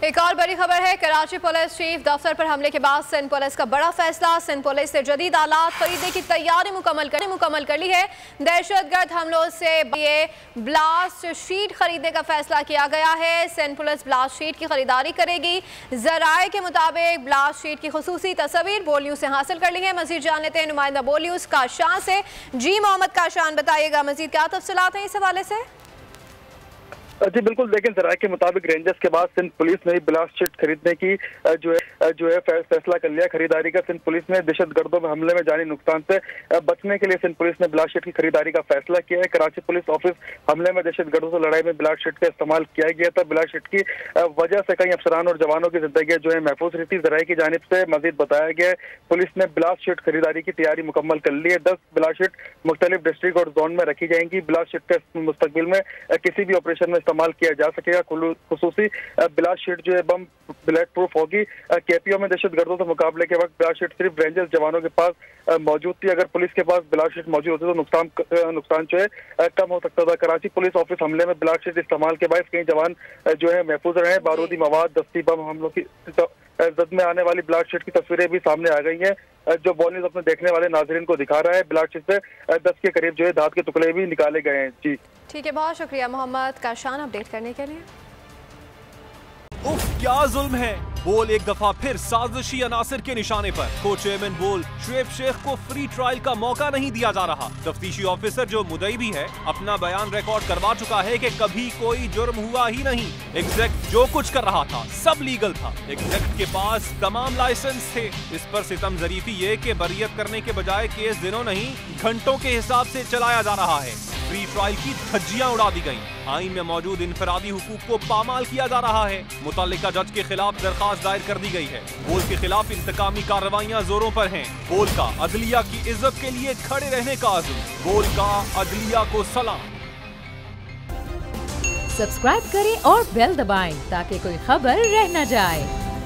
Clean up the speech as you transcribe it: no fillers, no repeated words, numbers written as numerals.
एक और बड़ी खबर है। कराची पुलिस चीफ दफ्तर पर हमले के बाद सिंध पुलिस का बड़ा फैसला। सिंध पुलिस ने जदीद आलात खरीदने की तैयारी मुकम्मल कर ली है। दहशतगर्द हमलों से ये ब्लास्ट शीट खरीदने का फैसला किया गया है। सिंध पुलिस ब्लास्ट शीट की खरीदारी करेगी। जराए के मुताबिक ब्लास्ट शीट की खुसूसी तस्वीर बोल न्यूज से हासिल कर ली है। मजीद जान लेते हैं नुमाइंदा बोल न्यूज काशान से। जी मोहम्मद काशान, बताइएगा मजीद क्या तफसीलात हैं इस हवाले से। जी बिल्कुल, लेकिन जराये के मुताबिक रेंजर्स के बाद सिंध पुलिस ने ब्लास्ट शीट खरीदने की जो है फैसला कर लिया खरीदारी का। सिंध पुलिस ने दहशतगर्दों में हमले में जानी नुकसान से बचने के लिए सिंध पुलिस ने ब्लास्ट शीट की खरीदारी का फैसला किया है। कराची पुलिस ऑफिस हमले में दहशतगर्दों से लड़ाई में ब्लास्ट शीट का इस्तेमाल किया गया था। ब्लास्ट शीट की वजह से कई अफसरान और जवानों की जिंदगी जो है महफूज रही थी। जराये की जानिब से मजीद बताया गया है पुलिस ने ब्लास्ट शीट खरीदारी की तैयारी मुकम्मल कर ली है। 10 ब्लास्ट शीट मुख्तलिफ डिस्ट्रिक्ट और जोन में रखी जाएंगी। ब्लास्ट शीट का मुस्तकबिल में किसी भी ऑपरेशन में इस्तेमाल किया जा सकेगा। खुसूसी ब्लास्ट शीट जो है बम बुलेट प्रूफ होगी। केपीओ में दहशतगर्दों से मुकाबले के वक्त ब्लास्ट शीट सिर्फ रेंजर्स जवानों के पास मौजूद थी। अगर पुलिस के पास ब्लास्ट शीट मौजूद होती तो नुकसान जो है कम हो सकता था। कराची पुलिस ऑफिस हमले में ब्लास्ट शीट इस्तेमाल के बाद कई जवान जो है महफूज रहे हैं। बारूदी मवाद, दस्ती बम हमलों की जद में आने वाली ब्लास्ट शीट की तस्वीरें भी सामने आ गई हैं, जो बॉल न्यूज अपने देखने वाले नाजरीन को दिखा रहा है। ब्लास्ट शीट से 10 के करीब जो है धात के टुकड़े भी निकाले गए हैं। जी ठीक है, बहुत शुक्रिया मोहम्मद काशान अपडेट करने के लिए। उफ क्या जुल्म है। बोल एक दफा फिर साजिशी अनासिर के निशाने पर। को चेयरमैन बोल शुएब शेख को फ्री ट्रायल का मौका नहीं दिया जा रहा। तफ्तीशी ऑफिसर जो मुदई भी है अपना बयान रिकॉर्ड करवा चुका है कि कभी कोई जुर्म हुआ ही नहीं। एग्जैक्ट जो कुछ कर रहा था सब लीगल था। एग्जैक्ट के पास तमाम लाइसेंस थे। इस पर सितम जरीफी ये कि बरियत करने के बजाय केस दिनों नहीं घंटों के हिसाब से चलाया जा रहा है। फ्री ट्रायल की धज्जियां उड़ा दी गयी। आईन में मौजूद इनफरादी हुकूक को पामाल किया जा रहा है। मुतल्लिका जज के खिलाफ दरखास्त दायर कर दी गई है। बोल के खिलाफ इंतकामी कार्रवाइयां जोरों पर हैं। बोल का अदलिया की इज्जत के लिए खड़े रहने का अज़्म। बोल का अदलिया को सलाम। सब्सक्राइब करें और बेल दबाएं ताकि कोई खबर रह न जाए।